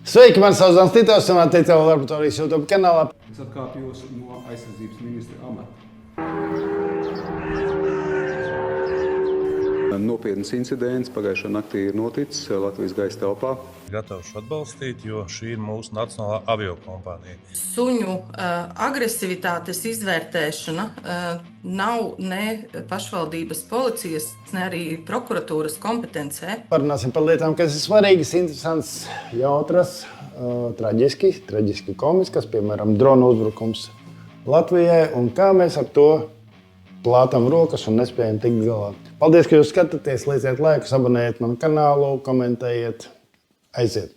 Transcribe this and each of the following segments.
Sveiki, man sauc Zans Titovs, un Titovs laboratorijas YouTube kanālā. Es atkāpjos no aizsardzības ministra amata. Nopietns incidents pagājušā naktī ir noticis Latvijas gaisa telpā. Gatavs atbalstīt, jo šī ir mūsu nacionālā aviokompānija. Suņu agresivitātes izvērtēšana nav ne pašvaldības policijas, ne arī prokuratūras kompetencē. Parunāsim par lietām, kas ir svarīgas, interesants, jautras, traģiski komiskas, piemēram, drona uzbrukums Latvijai un kā mēs ar to plātam rokas un nespējam tikt galā. Paldies, ka jūs skatāties, lieciet laikus, abonējiet manu kanālu, komentējiet, aiziet!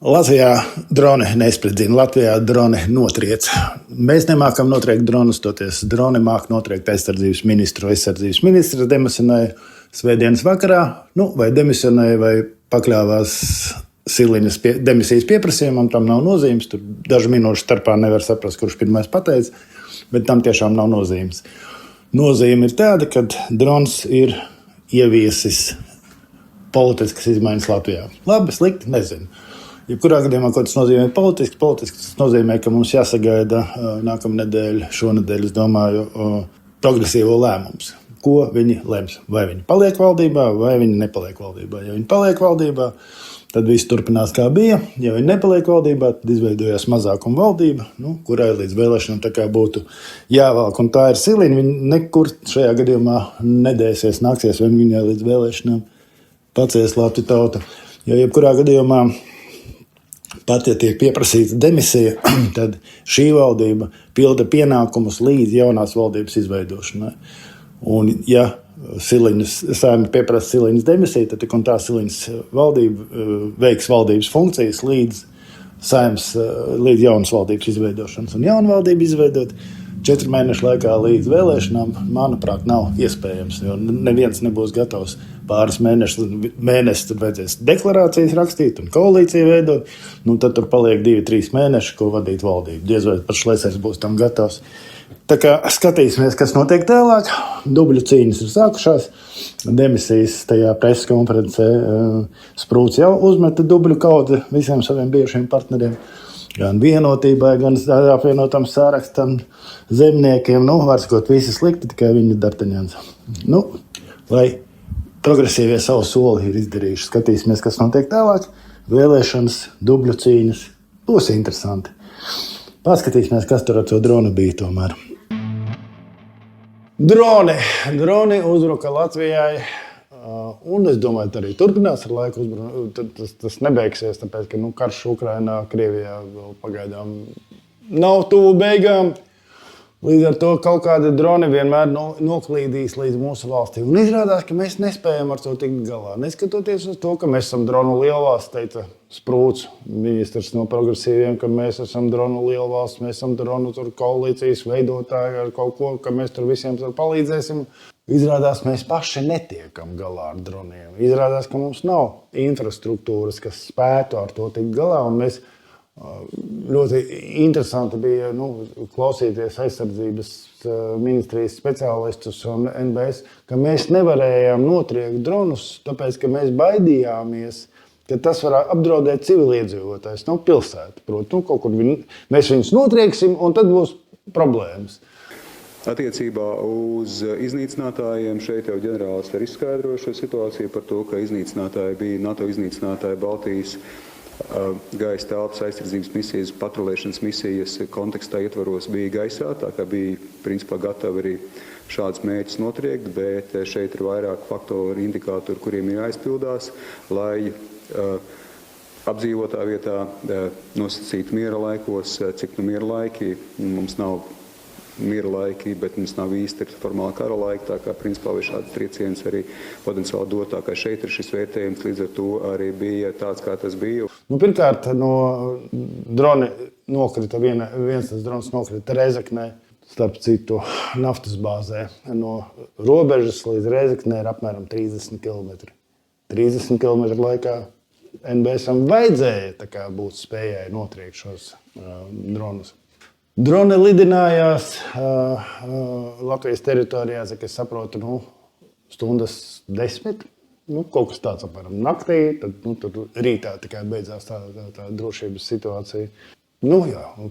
Latvijā droni nespridzina, Latvijā droni notriec. Mēs nemākam notriekt dronus, toties droni māk notriekt aizsardzības ministru. Aizsardzības ministrs demisionēja svētdienas vakarā, vai demisionēja, vai pakļāvās Siliņas demisijas pieprasījumam, tam nav nozīmes. Tur dažu minūšu starpā nevar saprast, kurš pirmais pateica, bet tam tiešām nav nozīmes. Nozīme ir tāda, ka drons ir ieviesis politiskas izmaiņas Latvijā. Labi, slikti, nezinu. Jebkurā gadījumā, ko tas nozīmē politiski, tas nozīmē, ka mums jāsagaida nākamnedēļ, šonedēļ, es domāju, progresīvo lēmums. Ko viņi lems? Vai viņi paliek valdībā, vai viņi nepaliek valdībā. Ja viņi paliek valdībā, tad viss turpinās kā bija. Ja viņi nepaliek valdībā, tad izveidojās mazākuma valdība, kurai līdz vēlēšanām tā kā būtu jāvelk. Un tā ir Siliņa. Viņa nekur šajā gadījumā nedēsies, nāksies viņai līdz vēlēšanām pacies Latviju tauta. Jo jebkurā gadījumā pat, ja tiek pieprasīta demisija, tad šī valdība pilda pienākumus līdz jaunās valdības izveidošanai. Un, ja Saeima pieprasa Siliņas demisiju, tad tā Siliņas valdība veiks valdības funkcijas līdz jaunas valdības izveidošanas. Un jaunu valdību izveidot 4 mēnešu laikā līdz vēlēšanām, manuprāt, nav iespējams. Jo neviens nebūs gatavs pāris mēnešus, tad vajadzēs deklarācijas rakstīt un koalīciju veidot. Tad tur paliek 2-3 mēneši, ko vadīt valdību. Diez vai pats Šlesers būs tam gatavs. Tā kā skatīsimies, kas notiek tālāk. Dubļu cīņas ir sākušās. Demisijas tajā preses konferencē Sprūts jau uzmeta dubļu kaudzi visiem saviem bijušiem partneriem. Gan Vienotībai, gan apvienotam Sārakstam, zemniekiem. Var sakot, visi slikti, tikai viņa Dartaņans. Lai progresīvie savu soli ir izdarījuši. Skatīsimies, kas notiek tālāk. Vēlēšanas, dubļu cīņas. Būs interesanti. Paskatīsimies, kas tur ar to dronu bija tomēr. Droni uzbruka Latvijai, un es domāju, ka arī turpinās ar laiku uzbrukumu. Tas nebeigsies, tāpēc, ka karš Ukrainā, Krievijā vēl pagaidām nav tuvu beigām. Līdz ar to kaut kādi droni vienmēr noklīdīs līdz mūsu valstī. Un izrādās, ka mēs nespējam ar to tikt galā. Neskatoties uz to, ka mēs esam dronu lielvalsts, teica Sprūts, ministrs no progresīviem, ka mēs esam dronu lielvalsts, mēs esam dronu koalīcijas veidotāji ar kaut ko, ka mēs tur visiem palīdzēsim. Izrādās, mēs paši netiekam galā ar droniem. Izrādās, ka mums nav infrastruktūras, kas spētu ar to tikt galā. Un mēs ļoti interesanti bija klausīties aizsardzības ministrijas speciālistus un NBS, ka mēs nevarējām notriekt dronus, tāpēc, ka mēs baidījāmies, ka tas var apdraudēt civiliedzīvotājus, pilsētu. Proti, kaut kur mēs viņus notrieksim, un tad būs problēmas. Attiecībā uz iznīcinātājiem šeit jau ģenerālis ir izskaidrojuši šo situāciju par to, ka iznīcinātāji bija NATO iznīcinātāji Baltijas gaisa telpas aizsardzības misijas, patrulēšanas misijas kontekstā ietvaros bija gaisā, tā kā bija principā gatavi arī šāds mērķis notriekt, bet šeit ir vairāk faktori, indikātori, kuriem ir jāizpildās, lai apdzīvotā vietā nosacītu miera laikos, cik miera laiki mums nav. Miera laiki, bet mums nav īsti formāli kara laiki, tā kā principā vai šādi trieciens arī potenciāli dot, tā kā šeit ir šis vērtējums, līdz ar to arī bija tāds, kā tas bija. Pirmkārt, no droni nokrita, viens tas drons nokrita Rēzeknē, starp citu naftas bāzē. No robežas līdz Rēzeknē ir apmēram 30 km. 30 km laikā NBSam vajadzēja būt spējai notriekt šos dronus. Droni lidinājās Latvijas teritorijā, cik es saprotu, stundas 10. kaut kas tāds apmēram naktī, tad tur rītā tikai beidzās tā drošības situācija.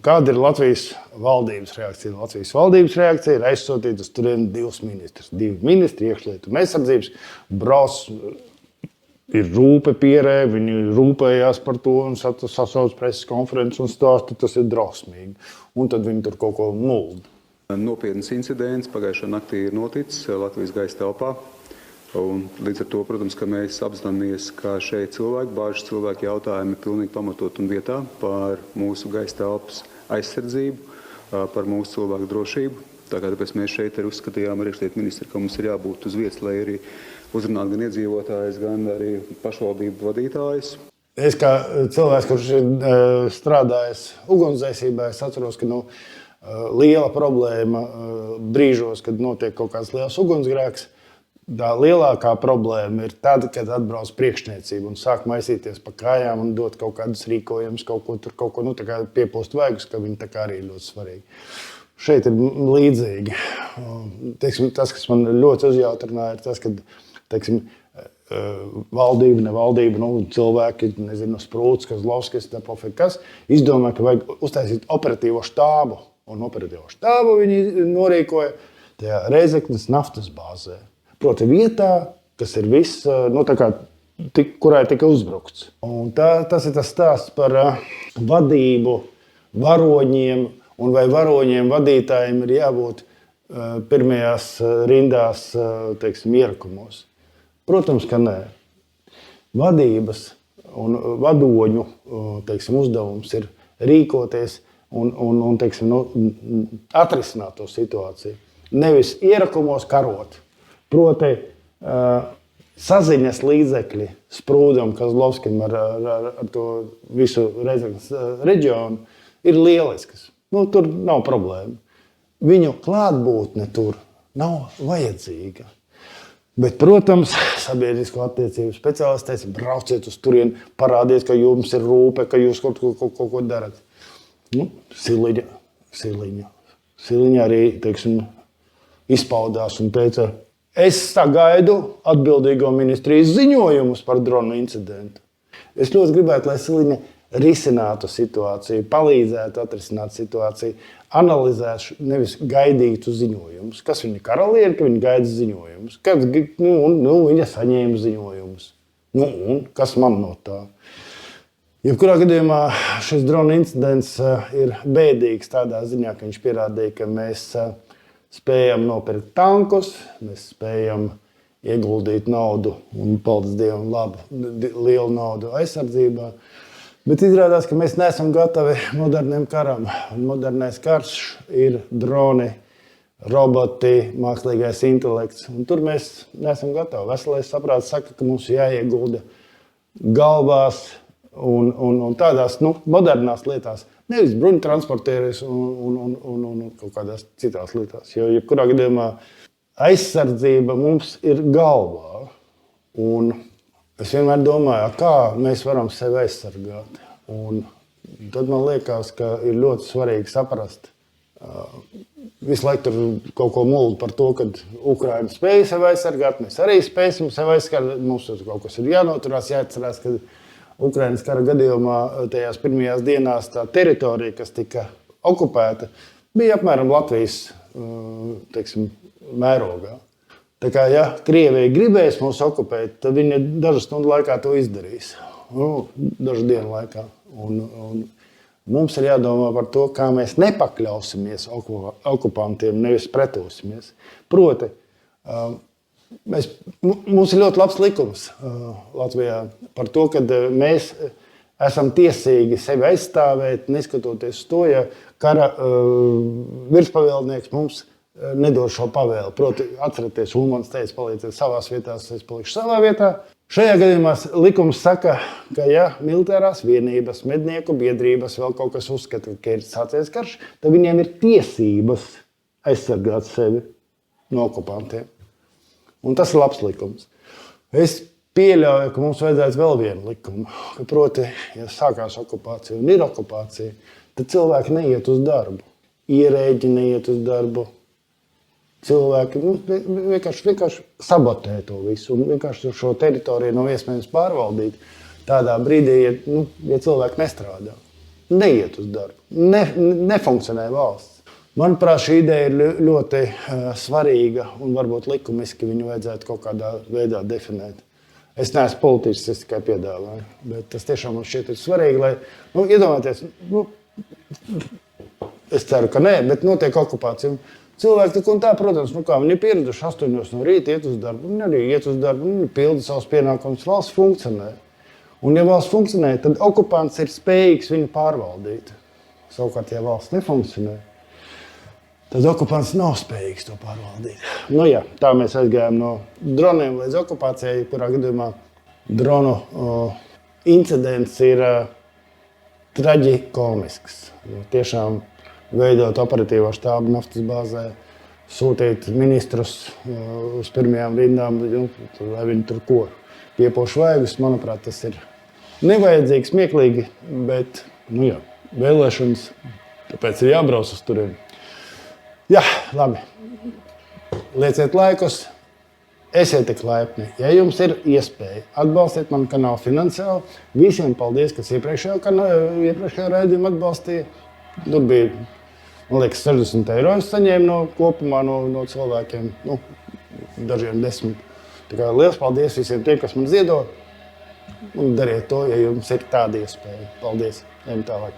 Kāda ir Latvijas valdības reakcija? Latvijas valdības reakcija ir aizsūtīt uz turieni 2 ministrus. 2 ministri, iekšlietu un aizsardzības, brauc, ir rūpe pierē, viņi rūpējās par to un sasauc preses konferences un stāsta, tas ir drausmīgi. Un tad viņi tur kaut ko mulda. Nopietns incidents pagājušā naktī ir noticis Latvijas gaisa telpā. Un līdz ar to, protams, ka mēs apzināmies, ka šeit bāžas cilvēku jautājumi ir pilnīgi pamatot un vietā par mūsu gaisa telpas aizsardzību, par mūsu cilvēku drošību. Tāpēc mēs šeit arī uzskatījām ar iekšlietu ministru, ka mums ir jābūt uz vietas, lai arī uzrunātu gan iedzīvotājus, gan arī pašvaldību vadītājus. Es kā cilvēks, kurš ir strādājis ugunsdzēsībā, es atceros, ka liela problēma brīžos, kad notiek kaut kāds liels ugunsgrēks, tā lielākā problēma ir tad, kad atbrauc priekšniecība un sāk maisīties pa kājām un dot kaut kādus rīkojumus, kaut ko tā kā piepūst vaigus, ka viņi tā kā arī ir ļoti svarīgi. Šeit ir līdzīgi. Tas, kas man ļoti uzjautrināja, ir tas, ka valdība, nevaldība, cilvēki, Sprūts, Kozlovskis, kas izdomā, ka vajag uztaisīt operatīvo štābu. Un operatīvo štābu viņi norīkoja tajā Reizeknes naftas bāzē. Proti vietā, kas ir viss, kurai tika uzbrukts. Un tas ir tas stāsts par vadību, varoņiem, un vai varoņiem vadītājiem ir jābūt pirmajās rindās, ierakumos. Protams, ka nē. Vadības un vadoņu uzdevums ir rīkoties un atrisināt to situāciju. Nevis ierakumos karot. Proti, saziņas līdzekļi Sprūdam, Kozlovskim ar to visu Reizeknes reģionu ir lieliskas. Tur nav problēma. Viņu klātbūtne tur nav vajadzīga. Bet, protams, sabiedrisko attiecību speciālisti teica, brauciet uz turieni, parādiet, ka jums ir rūpe, ka jūs kaut ko darat. Siliņa arī, izpaudās un teica, es sagaidu atbildīgo ministrijas ziņojumus par dronu incidentu. Es ļoti gribētu, lai Siliņa risinātu situāciju, palīdzētu atrisināt situāciju, analizētu, nevis gaidītu ziņojumus. Kas viņa karaliene, ka viņa gaida ziņojumus? Viņa saņēma ziņojumus. Un kas man no tā? Jebkurā gadījumā šis drona incidents ir bēdīgs tādā ziņā, ka viņš pierādīja, ka mēs spējam nopirkt tankus, mēs spējam ieguldīt naudu un, paldies Dievam, lielu naudu aizsardzībā. Bet izrādās, ka mēs neesam gatavi moderniem karam. Un modernais karš ir droni, roboti, mākslīgais intelekts. Un tur mēs neesam gatavi. Veselais saprāts saka, ka mums jāiegulda galvās un tādās modernās lietās. Nevis bruņtransportieris un kaut kādās citās lietās. Jo jebkurā gadījumā aizsardzība mums ir galvā. Un es vienmēr domāju, kā mēs varam sevi aizsargāt. Un tad man liekas, ka ir ļoti svarīgi saprast. Visu laiku tur kaut ko mulda par to, ka Ukraina spēja sevi aizsargāt, mēs arī spēsim sevi aizsargāt. Mums kaut kas ir jānoturās, jāatcerās, ka Ukrainas kara gadījumā tajās pirmajās dienās tā teritorija, kas tika okupēta, bija apmēram Latvijas mērogā. Tā kā, ja Krievija gribēs mūs okupēt, tad viņi dažu stundu laikā to izdarīs. Dažu dienu laikā. Un mums ir jādomā par to, kā mēs nepakļausimies okupantiem, nevis pretosimies. Proti, mums ir ļoti labs likums Latvijā par to, ka mēs esam tiesīgi sevi aizstāvēt, neskatoties uz to, ja kara virspavēlnieks mums nedod šo pavēli. Proti, atcerieties, Ulmans teica, palieciet savās vietās, es palikšu savā vietā. Šajā gadījumā likums saka, ka ja militārās vienības, mednieku biedrības vēl kaut kas uzskata, ka ir sācies karš, tad viņiem ir tiesības aizsargāt sevi no okupantiem. Un tas ir labs likums. Es pieļauju, ka mums vajadzētu vēl vienu likumu. Proti, ja sākās okupācija un ir okupācija, tad cilvēki neiet uz darbu. Ierēģi neiet uz darbu. cilvēki vienkārši sabotē to visu un vienkārši šo teritoriju nav iespējams pārvaldīt. Tādā brīdī, ja cilvēki nestrādā, neiet uz darbu, nefunkcionē valsts. Manuprāt, šī ideja ir ļoti svarīga un varbūt likumiski viņu vajadzētu kaut kādā veidā definēt. Es neesmu politiķis, es tikai piedāvāju, bet tas tiešām man šķiet ir svarīgi, lai, iedomājieties, es ceru, ka nē, bet notiek okupācija. Cilvēki tik un tā, protams, viņi ir pieraduši 8 no rīta iet uz darbu, viņi arī iet uz darbu, viņi pilda savus pienākumus, valsts funkcionē. Un ja valsts funkcionē, tad okupants ir spējīgs viņu pārvaldīt. Savukārt, ja valsts nefunkcionē, tad okupants nav spējīgs to pārvaldīt. Tā mēs aizgājām no droniem līdz okupācijai, kurā gadījumā dronu incidents ir traģikomisks. Tiešām veidot operatīvo štābu naftas bāzē, sūtīt ministrus uz pirmajām rindām, lai viņi tur ko piepoš vaigus. Manuprāt, tas ir nevajadzīgi, smieklīgi, bet, vēlēšanas, tāpēc ir jābrauc uz turieni. Jā, labi. Lieciet laikus, esiet tik laipni. Ja jums ir iespēja, atbalstiet manu kanālu finansiāli. Visiem paldies, kas iepriekšējā raidījumā atbalstīja. Tur bija, man liekas, 60 eiro es saņēmu kopumā no cilvēkiem, dažiem 10. Tā kā liels paldies visiem tiem, kas man ziedo. Un dariet to, ja jums ir tāda iespēja. Paldies. Ejam tālāk.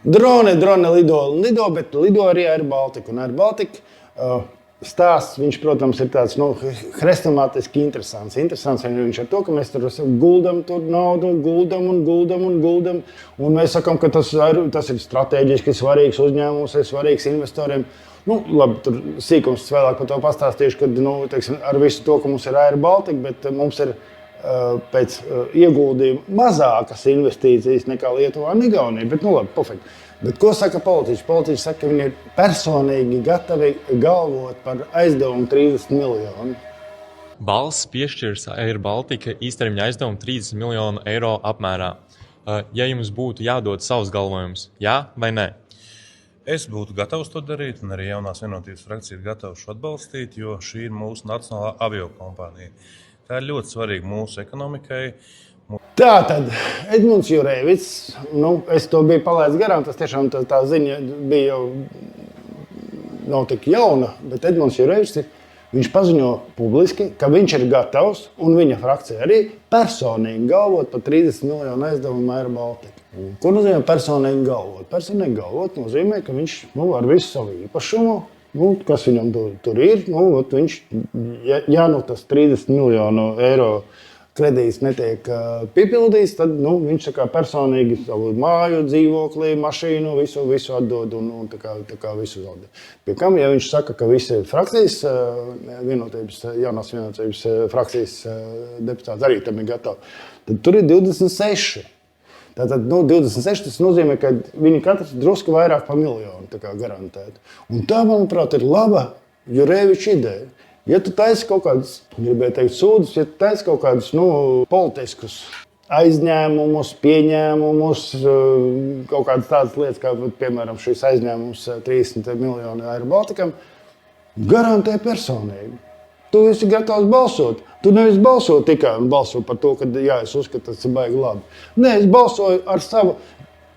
Droni lido, bet lido arī Air Baltica. Un Air Baltica stāsts, viņš, protams, ir tāds hrestomātiski interesants. Interesants viņš ar to, ka mēs tur guldam naudu, guldam. Un mēs sakam, ka tas ir strateģiski svarīgs uzņēmums, ir svarīgs investoriem. Labi, tur sīkums vēlāk par to pastāstīšu, kad ar visu to, ka mums ir Air Baltica, bet mums ir pēc ieguldījuma mazākas investīcijas nekā Lietuvā un Igaunijā. Bet, labi, pofīgi. Bet ko saka politiķi? Politiķi saka, ka viņi ir personīgi gatavi galvot par aizdevumu 30 miljonu. Valsts piešķirs Air Baltica īstermiņa aizdevumu 30 miljonu eiro apmērā. Ja jums būtu jādod savs galvojums, jā vai nē? Es būtu gatavs to darīt, un arī jaunās vienotības frakcija ir gatava šo atbalstīt, jo šī ir mūsu nacionālā aviokompānija. Tā ir ļoti svarīga mūsu ekonomikai. Tātad, Edmunds Jurēvics, es to biju palaidis garām, tas tiešām tā ziņa bija jau nav tik jauna, bet Edmunds Jurēvics, viņš paziņo publiski, ka viņš ir gatavs, un viņa frakcija arī personīgi galvot par 30 miljonu aizdevumu Air Baltica. Ko nozīmē personīgi galvot? Personīgi galvot nozīmē, ka viņš ar visu savu īpašumu, kas viņam tur ir, viņš, ja tas 30 miljonu eiro kredīts netiek piepildīts, tad viņš personīgi savu māju, dzīvokli, mašīnu, visu atdod un tā kā visu zaudē. Pie kam, ja viņš saka, ka visi frakcijas, jaunās vienotības frakcijas deputāti arī tam ir gatavi, tad tur ir 26. Tātad 26 tas nozīmē, ka viņi katrs drusku vairāk par miljonu garantētu. Un tā, manuprāt, ir laba Jurēviča ideja. Ja tu taisi kaut kādus, gribēju teikt, sūdus, ja tu taisi kaut kādus politiskus aizņēmumus, pieņēmumus, kaut kādas tādas lietas, kā, piemēram, šis aizņēmums 30 miljonu Air Balticam, garantē personīgi. Tu esi gatavs balsot. Tu nevis balso tikai un balso par to, ka es uzskatu, tas ir baigi labi. Nē, es balsoju ar savu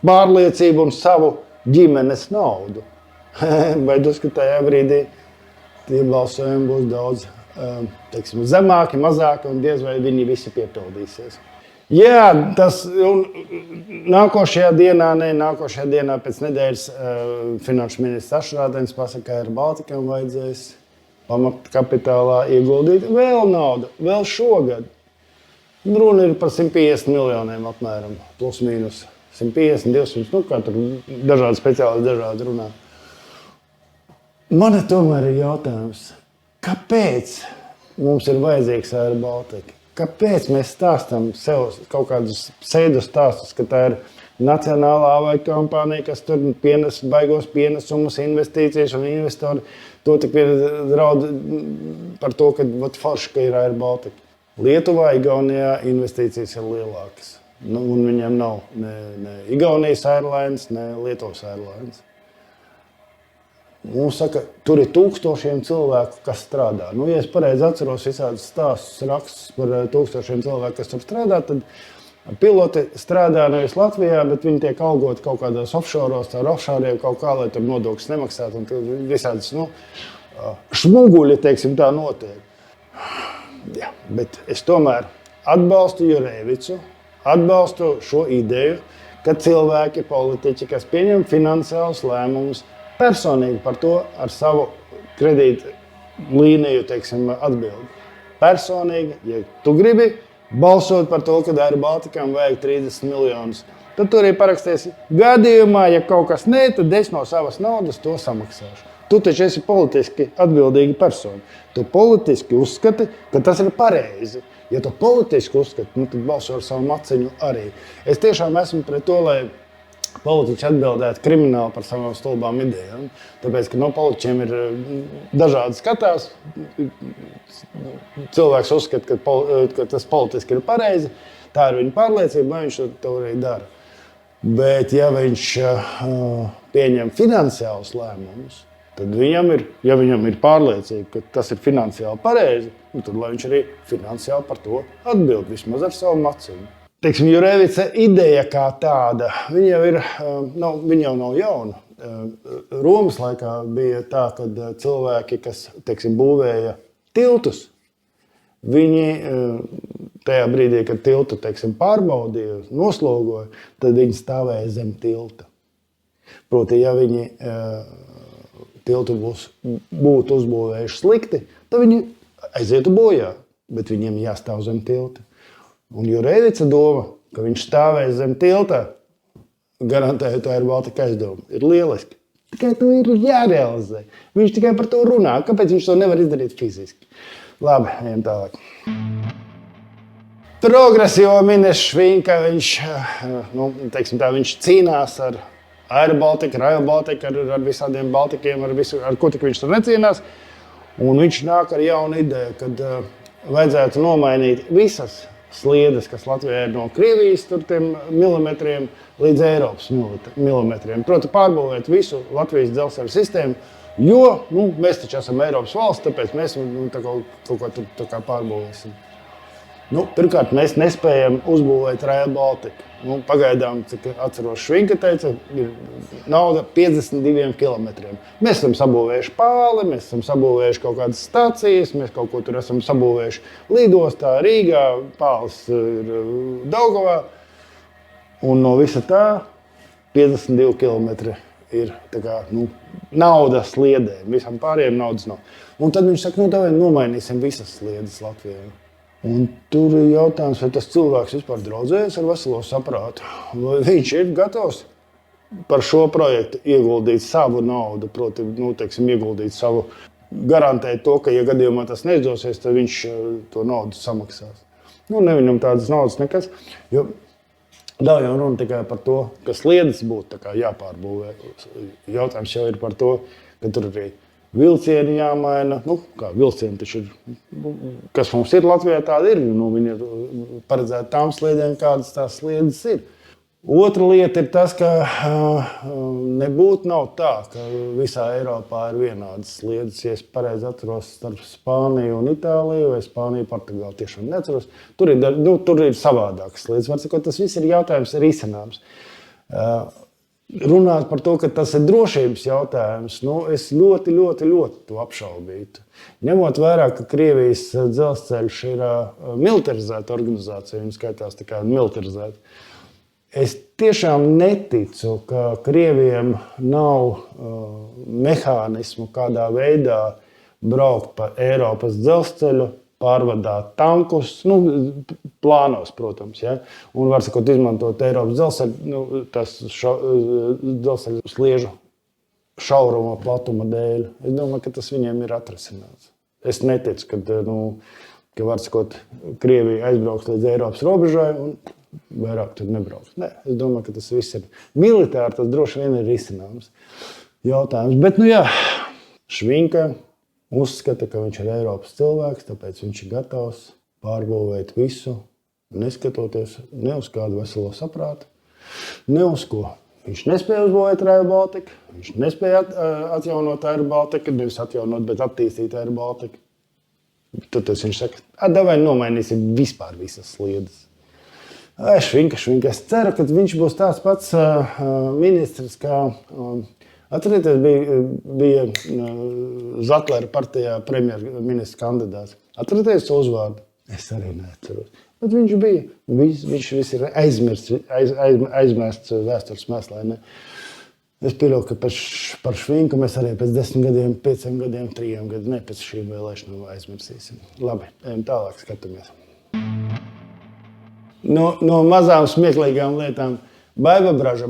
pārliecību un savu ģimenes naudu. Bet uzskatu, tajā brīdī tie balsojumi būs daudz zemāki, mazāki un diez vai viņi visi piepildīsies. Jā, tas nākošajā dienā pēc nedēļas finanšu ministrs Ašrādens pasaka, ka Air Balticam vajadzēs pamatkapitālā ieguldīt vēl naudu, vēl šogad. Runa ir par 150 miljoniem apmēram, plus mīnus 150, 200, kā tur dažādi speciālisti dažādi runā. Man tomēr ir jautājums, kāpēc mums ir vajadzīgs Air Baltica? Kāpēc mēs stāstam sev kaut kādus pseidu stāstus, ka tā ir nacionālā aviokompānija, kas tur baigos pienesumus, investīcijas un investori to tik draud par to, ka forši, ka ir Air Baltica. Lietuvā, Igaunijā investīcijas ir lielākas. Un viņiem nav ne Igaunijas Airlines, ne Lietuvas Airlines. Mums saka, tur ir tūkstošiem cilvēku, kas strādā. Nu, ja es pareizi atceros visādus stāstus, rakstus par tūkstošiem cilvēku, kas tur strādā, tad piloti strādā nevis Latvijā, bet viņi tiek algoti kaut kādos offshoros, ar offshoriem kaut kā, lai tur nodokļus nemaksātu. Un tur visādas šmuguļi, teiksim, tā notiek. Jā, bet es tomēr atbalstu Jurevicu, atbalstu šo ideju, ka cilvēki, politiķi, kas pieņem finansiālus lēmumus, personīgi par to ar savu kredītu līniju, teiksim, atbildi. Personīgi, ja tu gribi balsot par to, ka Air Baltikam vajag 30 miljonus, tad tu arī parakstīsi gadījumā, ja kaut kas ne, tad es no savas naudas to samaksāšu. Tu taču esi politiski atbildīga persona. Tu politiski uzskati, ka tas ir pareizi. Ja tu politiski uzskati, tad balso ar savu maciņu arī. Es tiešām esmu pret to, lai politiķi atbildētu krimināli par savām stulbām idejām. Tāpēc, ka no politiķiem ir dažādi skatās. Cilvēks uzskata, ka tas politiski ir pareizi. Tā ir viņa pārliecība, vai viņš to arī dara. Bet, ja viņš pieņem finansiālus lēmumus, tad viņam ir pārliecība, ka tas ir finansiāli pareizi, tad lai viņš arī finansiāli par to atbild, vismaz ar savu maciņu. Teiksim, Jurevica ideja kā tāda, viņa jau nav jauna. Romas laikā bija tā, ka cilvēki, kas, teiksim, būvēja tiltus, viņi tajā brīdī, kad tiltu, teiksim, pārbaudīja, noslogoja, tad viņi stāvēja zem tilta. Proti, ja viņi tiltu būtu uzbūvējuši slikti, tad viņi aizietu bojā, bet viņiem jāstāv zem tilta. Un Jurevica doma, ka viņš stāvēs zem tilta, garantēja to Air Baltica aizdomu. Ir lieliski. Tikai to ir jārealizē. Viņš tikai par to runā. Kāpēc viņš to nevar izdarīt fiziski? Labi, ejam tālāk. Progresīvo ministrs Švinka, viņš cīnās ar Air Baltica, Rail Baltica, ar visādiem Baltikiem, ar ko tik viņš tur necīnās. Un viņš nāk ar jaunu ideju, kad vajadzētu nomainīt visas sliedes, kas Latvijā ir no Krievijas milimetriem līdz Eiropas milimetriem. Proti, pārbūvēt visu Latvijas dzelzceļa sistēmu, jo mēs taču esam Eiropas valsts, tāpēc mēs kaut ko tur pārbūvēsim. Pirmkārt, mēs nespējam uzbūvēt Rail Baltica. Pagaidām, cik atceros, Švinka teica, ir nauda 52 kilometriem. Mēs esam sabūvējuši pāli, mēs esam sabūvējuši kaut kādas stācijas, mēs kaut ko tur esam sabūvējuši lidostā, Rīgā, pālis ir Daugavā. Un no visa tā 52 kilometri ir nauda sliedēm, visam pārējiem naudas nav. Un tad viņš saka, davai nomainīsim visas sliedes Latvijā. Un tur ir jautājums, vai tas cilvēks vispār draudzējas ar veselo saprātu. Vai viņš ir gatavs par šo projektu ieguldīt savu naudu, proti, ieguldīt savu, garantēt to, ka, ja gadījumā tas neizdosies, tad viņš to naudu samaksās. Neviņam tādas naudas nekas, jo nav jau runa tikai par to, ka sliedes būtu jāpārbūvē. Jautājums jau ir par to, ka tur arī vilcieni jāmaina. Kā vilcieni taču ir, kas mums ir Latvijā, tāda ir. Viņi ir paredzēti tām sliedēm, kādas tās sliedes ir. Otra lieta ir tas, ka nav tā, ka visā Eiropā ir vienādas sliedes. Ja es pareizi atceros starp Spāniju un Itāliju, vai Spāniju, Portugāli, tiešām neatceros. Tur ir savādākas sliedes. Var sakot, tas viss ir jautājums risināms. Runāt par to, ka tas ir drošības jautājums, es ļoti to apšaubītu. Ņemot vērā, ka Krievijas dzelzceļš ir militarizēta organizācija, viņa skaitās tikai militarizēta. Es tiešām neticu, ka Krieviem nav mehānismu, kādā veidā braukt pa Eiropas dzelzceļu, pārvadāt tankus, plānos, protams, ja? Un var sakot, izmantot Eiropas dzelzceļu, tas dzelzceļu sliežu šauruma platuma dēļ. Es domāju, ka tas viņiem ir atrisināts. Es neticu, ka var sakot, Krievija aizbrauks līdz Eiropas robežai un vairāk tur nebrauks. Nē, es domāju, ka tas viss ir militāri, tas droši vien ir risināms jautājums. Bet, Švinka uzskata, ka viņš ir Eiropas cilvēks, tāpēc viņš ir gatavs pārbūvēt visu, neskatoties ne uz kādu veselo saprātu, ne uz ko. Viņš nespēja uzbūvēt Rail Baltiku, viņš nespēja atjaunot Air Baltiku, nevis atjaunot, bet attīstīt Air Baltiku. Tad viņš saka, davai nomainīsim vispār visas sliedas. Švinka. Es ceru, ka viņš būs tāds pats ministrs, kā atcerieties, bija Zatlera partijā premjerministra kandidāts. Atcerieties to uzvārdu? Es arī neatceros. Bet viņš bija. Viņš viss ir aizmirsts vēstures mēslē. Ne? Es pieļauju, ka par Švinku mēs arī pēc 10 gadiem, 5 gadiem, 3 gadiem, ne pēc šīm vēlēšanām aizmirsīsim. Labi, ejam tālāk, skatāmies. No mazām smieklīgām lietām. Baiba Braža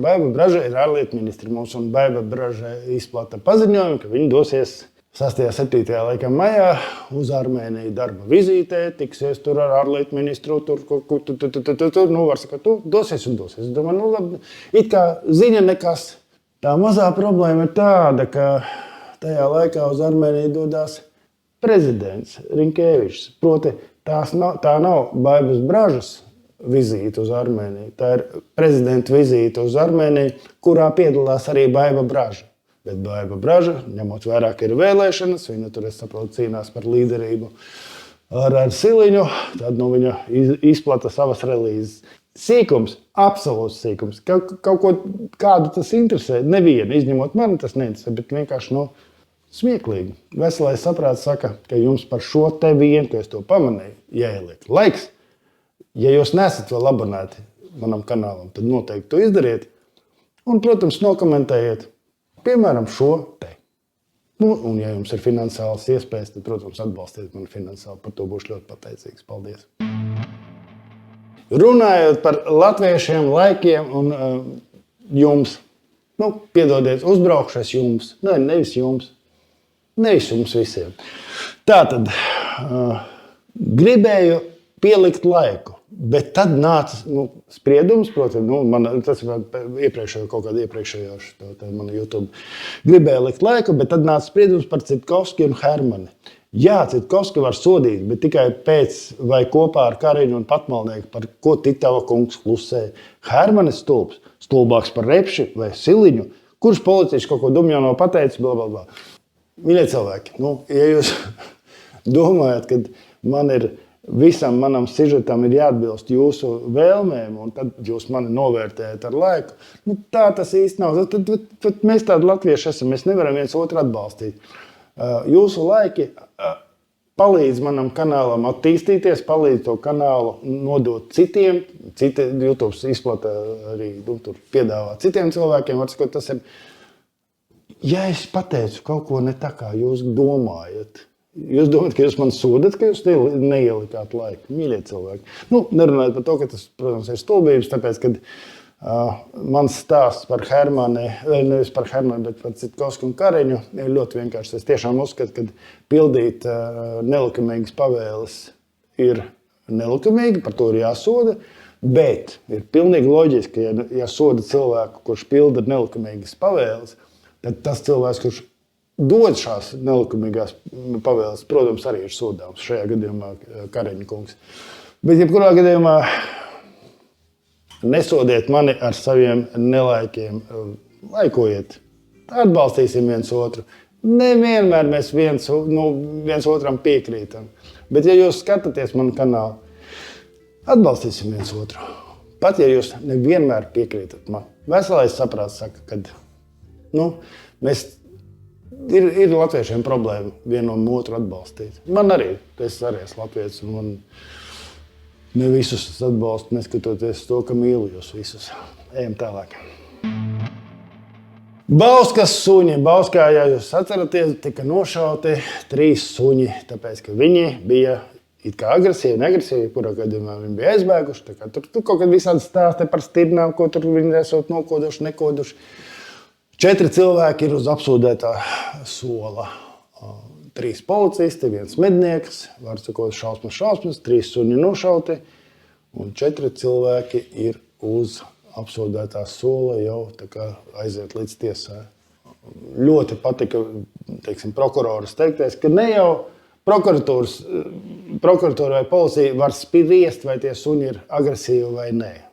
ir ārlietu ministri mums, un Baiba Braža izplata paziņojumu, ka viņi dosies 6. 7. laikam maijā uz Armēniju darba vizītē, tiksies tur ar ārlietu ministru, var sakot, tu dosies un dosies. Es domāju, labi, it kā ziņa nekas. Tā mazā problēma ir tāda, ka tajā laikā uz Armēniju dodās prezidents Rinkēvičs. Proti, tā nav Baibas Bražas vizīte uz Armēniju. Tā ir prezidenta vizīte uz Armēniju, kurā piedalās arī Baiba Braža. Bet Baiba Braža, ņemot vērā, ka ir vēlēšanas, viņa tur, es saprotu, cīnās par līderību ar Siliņu, tad viņa izplata savas relīzes. Sīkums, absolūts sīkums. Kādu tas interesē? Nevienu, izņemot mani, tas neinteresē, bet vienkārši smieklīgi. Veselais saprāts saka, ka jums par šo te vienu, ka es to pamanīju, jāieliek laiks. Ja jūs nesat vēl abonēti manam kanālam, tad noteikti to izdariet. Un, protams, nokomentējiet, piemēram, šo te. Un, ja jums ir finansiāls iespējas, tad, protams, atbalstiet mani finansiāli. Par to būšu ļoti pateicīgs. Paldies! Runājot par latviešiem, laikiem un jums, piedodiet, uzbraukšu es jums, nevis jums, nevis jums visiem. Tātad, gribēju pielikt laiku. Bet tad nāca spriedums, protams, tas ir kaut kāda iepriekšējā mana YouTube. Gribēja likt laiku, bet tad nāca spriedums par Citkovski un Hermani. Jā, Citkovski var sodīt, bet tikai pēc vai kopā ar Kariņu un Patmalnieku, par ko Titava kungs klusēja. Hermanis stulbs, stulbāks par Repši vai Siliņu, kurš policists kaut ko dumjā nav pateicis, blablabla. Mīļie cilvēki, ja jūs domājat, ka visam manam sižetam ir jāatbilst jūsu vēlmēm, un tad jūs mani novērtējat ar laiku. Tā tas īsti nav. Tad mēs tādi latvieši esam, mēs nevaram viens otru atbalstīt. Jūsu laiki palīdz manam kanālam attīstīties, palīdz to kanālu nodot citiem. YouTube izplata arī tur piedāvā citiem cilvēkiem. Tas ir, ja es pateicu kaut ko ne tā, kā jūs domājat, jūs domājat, ka jūs man sodat, ka jūs neielikāt laiku? Mīļie cilvēki. Nerunājot par to, ka tas, protams, ir stulbības, tāpēc, ka mans stāsts par Hermani, nevis par Hermani, bet par Citkovski un Kariņu ir ļoti vienkārši. Es tiešām uzskatu, ka pildīt nelikumīgas pavēles ir nelikumīgi, par to ir jāsoda, bet ir pilnīgi loģiski, ja soda cilvēku, kurš pilda nelikumīgas pavēles, tad tas cilvēks, kurš dod šās nelikumīgās pavēles, protams, arī ir sodāms. Šajā gadījumā Kariņa kungs. Bet, jebkurā gadījumā, nesodiet mani ar saviem nelaikiem. Laikojiet. Atbalstīsim viens otru. Nevienmēr mēs viens otram piekrītam. Bet, ja jūs skatāties manu kanālu, atbalstīsim viens otru. Pat, ja jūs nevienmēr piekrītat man. Veselais saprāts saka, ka mēs ir latviešiem problēma vienam otru atbalstīt. Man arī, es arī esmu latvietis, un man ne visus atbalstu, neskatoties to, ka mīlu jūs visus. Ejam tālāk. Bauskas suņi. Bauskā, ja jūs atceraties, tika nošauti 3 suņi, tāpēc, ka viņi bija it kā agresīvi, neagresīvi, kurā gadījumā viņi bija aizbēguši. Tur kaut kad visādi stāsti par stirnām, ko tur viņi esot nokoduši, nekoduši. 4 cilvēki ir uz apsūdētā sola. 3 policisti, 1 mednieks, var sakot šausmas, 3 suņi nošauti, un 4 cilvēki ir uz apsūdētā sola jau aiziet līdz tiesai. Ļoti patika, prokuroras teiktais, ka ne jau prokuratūra vai policija var spriest, vai tie suņi ir agresīvi vai nē.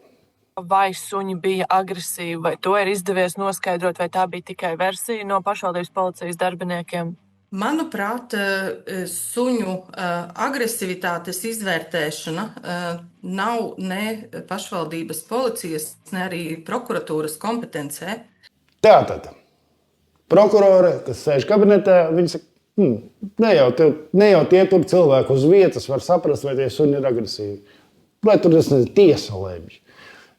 Vai suņi bija agresīvi, vai to ir izdevies noskaidrot, vai tā bija tikai versija no pašvaldības policijas darbiniekiem? Manuprāt, suņu agresivitātes izvērtēšana nav ne pašvaldības policijas, ne arī prokuratūras kompetencē. Tātad prokurore, kas sēž kabinetā, viņi saka, ne jau tie tur cilvēki uz vietas var saprast, vai tie suņi ir agresīvi. Vai tur tiesa lemj.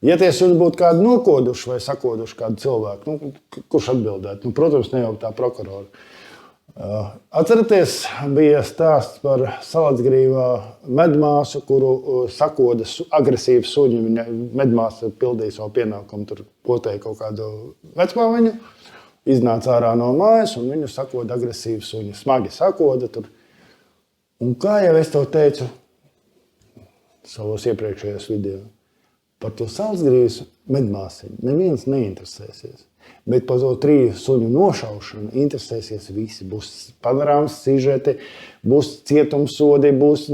Ja tie suņi būtu kādi nokoduši vai sakoduši kādu cilvēku, kurš atbildētu? Protams, ne jau tā prokurora. Atceraties, bija stāsts par Salacgrīvā medmāsu, kuru sakoda agresīvu suņu. Viņa medmāsa pildīja savu pienākumu, tur potēja kaut kādu vecmāmiņu, iznāca ārā no mājas un viņu sakoda agresīvu suņu. Smagi sakoda tur. Un kā jau es tev teicu savos iepriekšējos video, par to Salacgrīvas medmāsiņu neviens neinteresēsies. Bet par to 3 suņu nošaušanu interesēsies visi. Būs panorāmas sižeti, būs cietumsodi, būs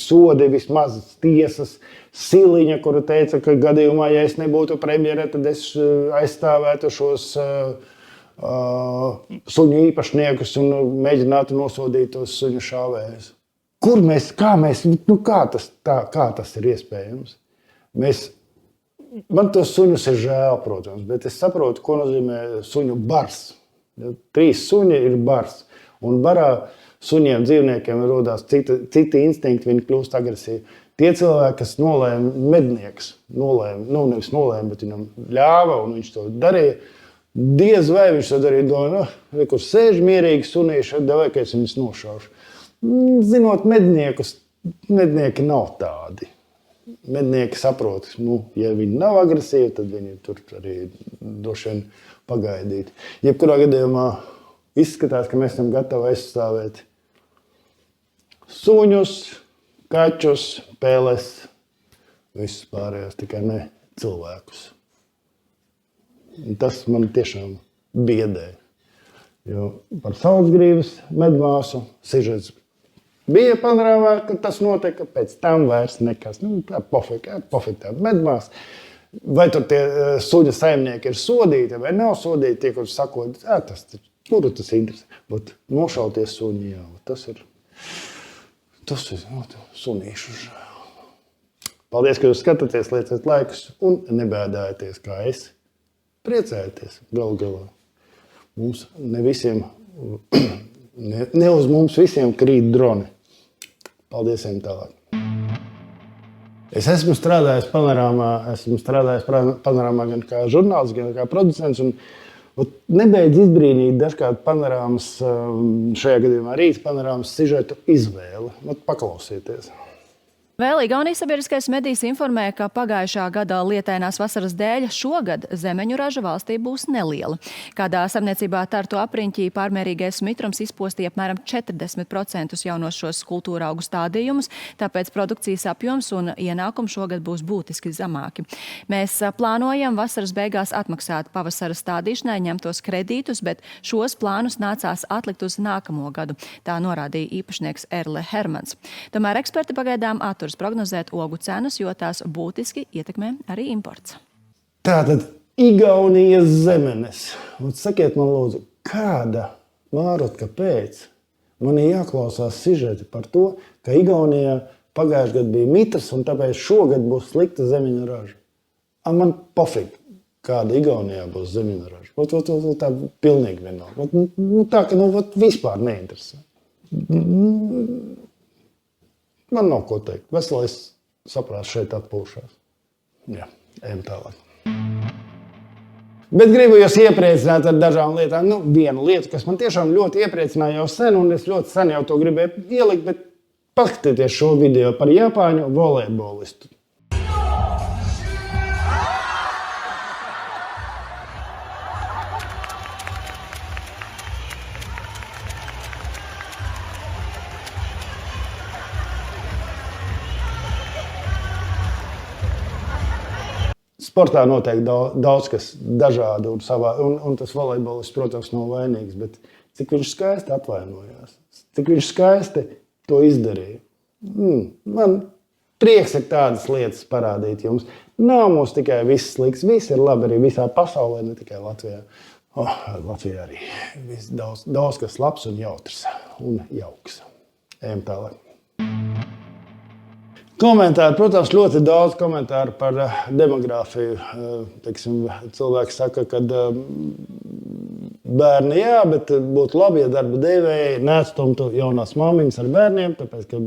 sodi, vismaz tiesas. Siliņa, kura teica, ka gadījumā, ja es nebūtu premjere, tad es aizstāvētu šos suņu īpašniekus un mēģinātu nosodīt tos suņu šāvējus. Kā tas ir iespējams? Man tos suņus ir žēl, protams, bet es saprotu, ko nozīmē suņu bars. 3 suņi ir bars. Un barā suņiem, dzīvniekiem rodās citi instinkti, viņi kļūst agresīvi. Tie cilvēki, kas nolēma, mednieks nolēma, nevis nolēma, bet viņam ļāva un viņš to darīja, diez vai viņš to darīja, domāja, kur sēž mierīgi sunīši, vai ka es viņus nošaušu. Zinot medniekus, mednieki nav tādi. Mednieki saprot, ja viņi nav agresīvi, tad viņi tur arī droši vien pagaidīt. Jebkurā gadījumā izskatās, ka mēs esam gatavi aizstāvēt suņus, kaķus, peles, visus pārējos, tikai ne cilvēkus. Tas man tiešām biedē. Jo par Salacgrīvas medmāsu sižets bija panorāmā, ka tas notika, pēc tam vairs nekas. Pofik tāda medmāsa. Vai tur tie suņa saimnieki ir sodīti vai nav sodīti, tie, kurš sakot, kuru tas interesē. Bet nošauties suņi jau, tas ir sunīšu žēl. Paldies, ka jūs skatāties, lieciet laikus un nebēdājieties kā es. Priecājieties galu galā. Mums ne visiem, ne uz mums visiem krīt droni. Paldies jums tālāk. Es esmu strādājis panorāmā gan kā žurnālists, gan kā producents. Un nebeidz izbrīnīt dažkārt panorāmas, šajā gadījumā Rīta panorāmas sižetu izvēle. Paklausieties. Vēl Igaunijas sabiedriskais medijs informē, ka pagājušā gada lietainās vasaras dēļ šogad zemeņu raža valstī būs neliela. Kādā saimniecībā Tartu apriņķī pārmērīgais mitrums izpostīja apmēram 40% jaunos šos kultūra augu stādījumus, tāpēc produkcijas apjoms un ienākumi šogad būs būtiski zemāki. Mēs plānojam vasaras beigās atmaksāt pavasara stādīšanai ņemtos kredītus, bet šos plānus nācās atlikt uz nākamo gadu. Tā norādīja īpašnieks Erle Hermans. Tomēr eksperti pagaidām prognozēt ogu cenus, jo tās būtiski ietekmē arī imports. Tātad Igaunijas zemenes. Un sakiet man lūdzu, kāda, Mārot, kāpēc man ir jāklausās sižeti par to, ka Igaunijā pagājušajā gadā bija mitrs un tāpēc šogad būs slikta zemeņu raža? Man pofīgi, kāda Igaunijā būs zemeņu raža. Tā pilnīgi vienalga. Tā, ka vispār neinteresē. Man nav ko teikt. Veselais saprāts šeit atpūšās. Jā, ejam tālāk. Bet gribu jūs iepriecināt ar dažām lietām. Vienu lietu, kas man tiešām ļoti iepriecināja jau sen, un es ļoti sen jau to gribēju ielikt, bet paskatieties šo video par Japāņu volejbolistu. Sportā notiek daudz kas dažādu un tas volejbolists, protams, nav vainīgs, bet cik viņš skaisti atvainojās, cik viņš skaisti to izdarīja. Man prieks ir tādas lietas parādīt jums. Nav mums tikai viss slikts, viss ir labi arī visā pasaulē, ne tikai Latvijā. Latvijā arī daudz kas labs un jautrs un jauks. Ejam tālāk. Komentāri, protams, ļoti daudz komentāru par demogrāfiju. Teiksim, cilvēki saka, ka bērni jā, bet būtu labi, ja darba devēji neatstumtu jaunās māmiņas ar bērniem, tāpēc, ka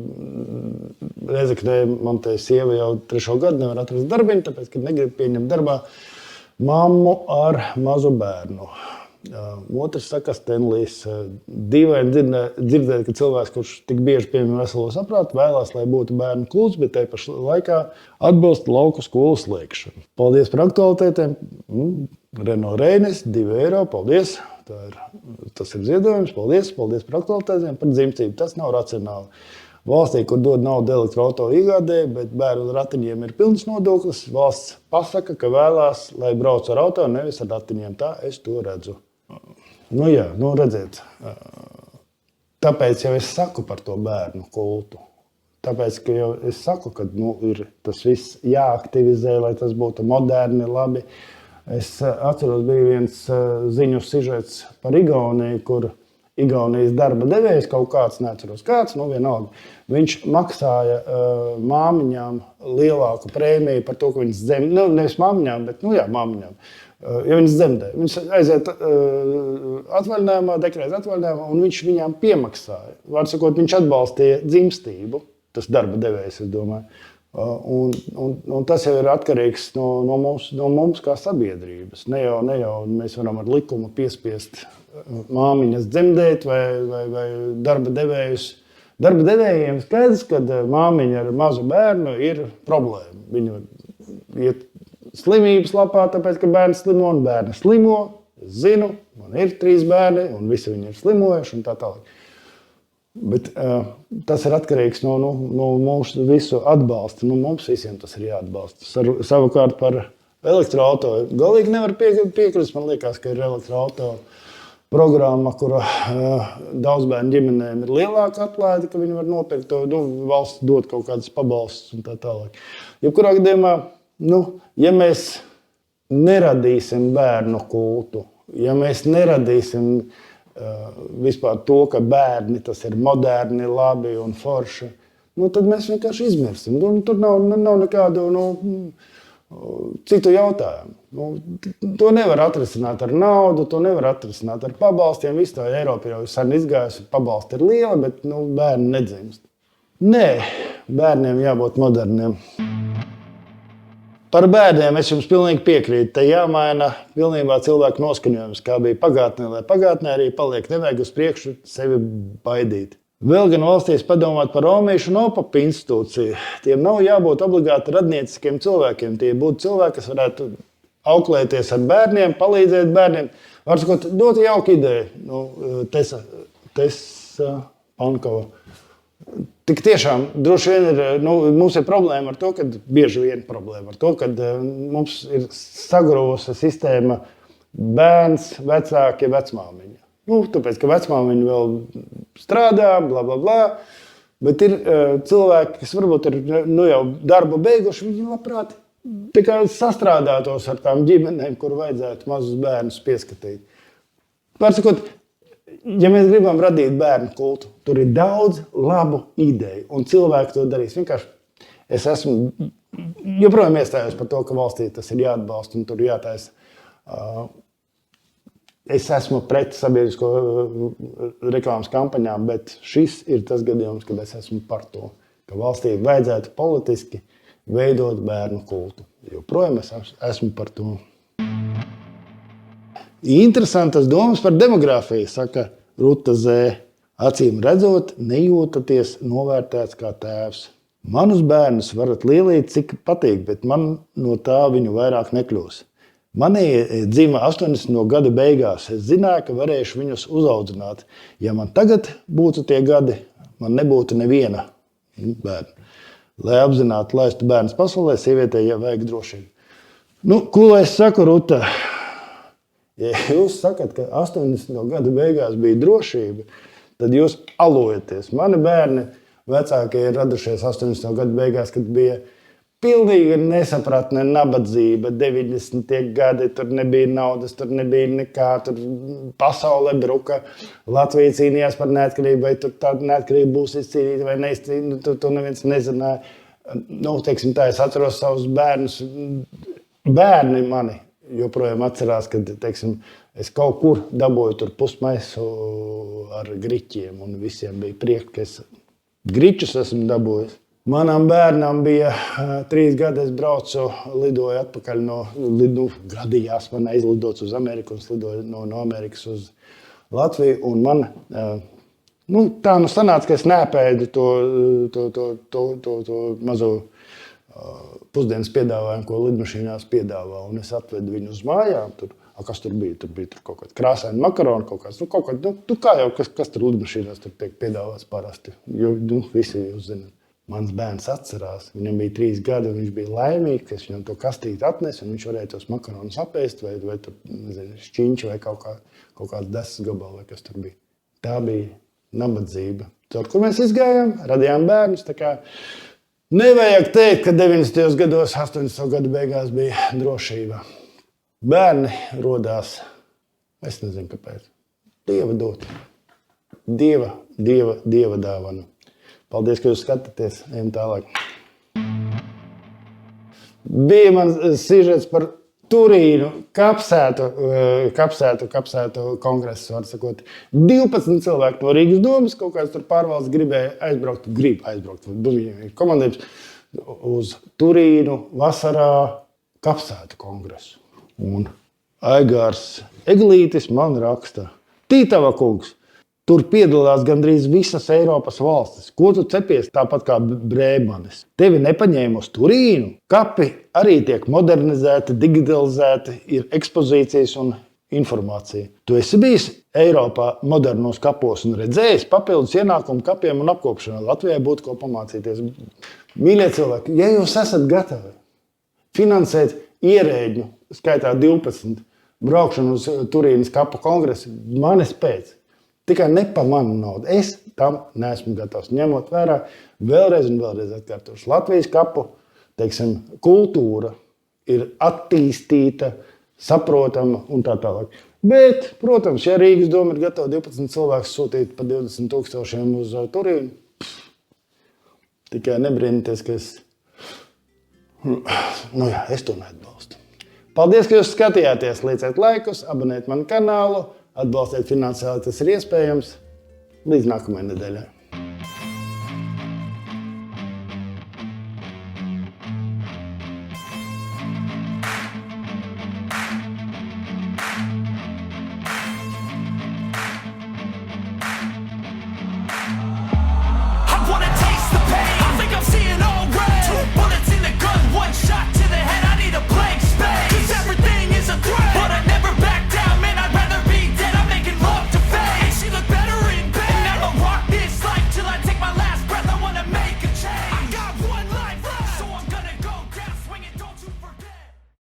Rēzeknē man te sieva jau 3. gadu nevar atrast darbiņu, tāpēc, ka negrib pieņemt darbā mammu ar mazu bērnu. Otrs saka, Stenlijs, dīvaini dzirdēt, ka cilvēks, kurš tik bieži pieņem veselo saprātu, vēlās, lai būtu bērnu klubs, bet te pašā laikā atbilst lauku skolu slēgšanu. Paldies par aktualitātēm. Renault Reinis, 2 eiro, paldies. Tas ir ziedojums, paldies par aktualitātēm, par dzimtību. Tas nav racionāli. Valstī, kur dod naudu elektroauto iegādē, bet bērnu ratiņiem ir pilns nodoklis, valsts pasaka, ka vēlās, lai brauc ar auto, nevis ar ratiņiem. Tā es to redzu. Redziet. Tāpēc jau es saku par to bērnu kultu. Tāpēc, ka jau es saku, ka ir tas viss jāaktivizē, lai tas būtu moderni, labi. Es atceros, bija viens ziņu sižets par Igauniju, kur Igaunijas darba devējs kaut kāds, neatceros kāds, vienalga. Viņš maksāja māmiņām lielāku prēmiju par to, ka viņas dzemdē, nevis māmiņām, bet, māmiņām, ja viņas dzemdē. Viņas aiziet atvaļinājumā, dekrēta atvaļinājumā, un viņš viņām piemaksāja. Vārds sakot, viņš atbalstīja dzimstību, tas darba devējs, es domāju. Un tas jau ir atkarīgs no mums kā sabiedrības. Ne jau mēs varam ar likumu piespiest māmiņas dzemdēt vai darba devējus. Darba devējiem skaidrs, ka māmiņa ar mazu bērnu ir problēma. Viņa iet slimības lapā, tāpēc, ka bērns slimo un bērni slimo. Es zinu, man ir 3 bērni un visi viņi ir slimojuši un tā tālāk. Bet tas ir atkarīgs no mūsu visu atbalsta. Mums visiem tas ir jāatbalsta. Savukārt par elektroauto galīgi nevar piekrist. Man liekas, ka ir elektroauto programma, kura daudzbērnu ģimenēm ir lielāka atlaide, ka viņi var nopirkt to, valsts dot kaut kādas pabalstus un tā tālāk. Jebkurā gadījumā, ja mēs neradīsim bērnu kultu, ja mēs neradīsim vispār to, ka bērni tas ir moderni, labi un forši, tad mēs vienkārši izmirsim. Tur nav nekādu citu jautājumu. To nevar atrisināt ar naudu, to nevar atrisināt ar pabalstiem. Viss tā Eiropa jau sen izgājusi, pabalsti ir liela, bet bērni nedzimst. Nē, bērniem jābūt moderniem. Par bērniem es jums pilnīgi piekrītu. Te jāmaina pilnībā cilvēku noskaņojums, kā bija pagātnē, lai pagātnē arī paliek. Nevajag uz priekšu sevi baidīt. Vēl gan valstīs padomāt par Romīšu un Opapu institūciju. Tiem nav jābūt obligāti radnieciskiem cilvēkiem. Tie būtu cilvēki, kas varētu auklēties ar bērniem, palīdzēt bērniem. Var sakot, dot jauku ideju. Tesa Pankova. Tik tiešām droši vien ir, mums ir problēma ar to, ka bieži vien problēma ar to, ka mums ir sagrovusi sistēma bērns, vecāki, vecmāmiņa. Tāpēc, ka vecmāmiņa vēl strādā, bla, bla, bla, bet ir cilvēki, kas varbūt ir jau darbu beiguši, viņi labprāt tikai sastrādātos ar tām ģimenēm, kur vajadzētu mazus bērnus pieskatīt. Pārsakot, ja mēs gribam radīt bērnu kultu, tur ir daudz labu ideju, un cilvēki to darīs. Vienkārši es esmu joprojām iestājos par to, ka valstī tas ir jāatbalsta un tur jātaisa. Es esmu pret sabiedrisko reklāmas kampaņām, bet šis ir tas gadījums, kad es esmu par to, ka valstī vajadzētu politiski veidot bērnu kultu. Joprojām es esmu par to. Interesantas domas par demogrāfiju, saka Ruta Zē. Acīm redzot, nejūtaties novērtēts kā tēvs. Manus bērnus varat lielīt, cik patīk, bet man no tā viņu vairāk nekļūs. Manī dzima 80. gadu beigās. Es zināju, ka varēšu viņus uzaudzināt. Ja man tagad būtu tie gadi, man nebūtu neviena bērna. Lai apzinātu laistu bērnus pasaulē, sievietei jau vajag drošību. Ko es saku, Ruta? Ja jūs sakat, ka 80. gadu beigās bija drošība, tad jūs alojaties. Mani bērni vecākie ir radušies 80. gadu beigās, kad bija pilnīga nesapratne, nabadzība, 90. gadi, tur nebija naudas, tur nebija nekā, tur pasaule bruka, Latvija cīnījās par neatkarību, vai tur tāda neatkarība būs izcīnīta vai neizcīnīta, to neviens nezināja. Nu, teiksim tā, es atceros savus bērnus, bērni mani joprojām atcerās, kad, teiksim, es kaut kur dabūju tur pusmaisu ar griķiem, un visiem bija prieks, ka es griķus esmu dabūjis. Manam bērnam bija 3 gadi, es braucu, lidoju atpakaļ gadījās man aizlidots uz Ameriku, un lidoju no Amerikas uz Latviju, un man, tā sanāca, ka es nēpēdu to mazo pusdienas piedāvājumu, ko lidmašīnās piedāvā, un es atvedu viņu uz mājām, kas tur bija? Tur bija kaut kāda krāsaina makarona, kaut kāds, kā jau, kas tur lidmašīnās tur tiek piedāvāts parasti, jo, visi jūs zināt. Mans bērns atcerās, viņam bija 3 gadi, un viņš bija laimīgs, ka es viņam to kastīti atnesu, un viņš varēja tos makaronus apēst, vai tur, nezinu, šķiņķi, vai kaut kāds desas gabali, vai kas tur bija. Tā bija nabadzība. Tur, kur mēs izgājām, radījām bērnus, tā kā nevajag teikt, ka 90. gados, 80. gadu beigās bija drošība. Bērni rodās, es nezinu, kāpēc. Dieva dot. Dieva dāvana. Paldies, ka jūs skatāties. Ejam tālāk. Bija man sižets par Turīnu kapsētu kongresu, var sakot. 12 cilvēki no Rīgas domas, kaut kāds tur pārvaldes gribēja aizbraukt, komandējums uz Turīnu vasarā kapsētu kongresu. Un Aigārs Eglītis man raksta, Tītava kungs, tur piedalās gandrīz visas Eiropas valstis. Ko tu cepies tāpat kā Brēmanis? Tevi nepaņēma uz Turīnu? Kapi arī tiek modernizēti, digitalizēti, ir ekspozīcijas un informācija. Tu esi bijis Eiropā modernos kapos un redzējis papildus ienākumu kapiem un apkopšanā. Latvijai būtu ko pamācīties. Mīļie cilvēki, ja jūs esat gatavi finansēt ierēģu, skaitā 12, braukšanu uz Turīnas kapu kongresu, manis pēc. Tikai ne pa manu naudu. Es tam neesmu gatavs. Ņemot vērā, vēlreiz un vēlreiz atkārtošu. Latvijas kapu, teiksim, kultūra ir attīstīta, saprotama un tā tālāk. Bet, protams, ja Rīgas doma ir gatava 12 cilvēkus sūtīt pa 20 000 uz Turīnu, tikai nebrīnieties, ka es to neatbalstu. Paldies, ka jūs skatījāties. Lieciet laikus, abonēt manu kanālu. Atbalstiet finansiāli, tas ir iespējams. Līdz nākamajai nedēļai.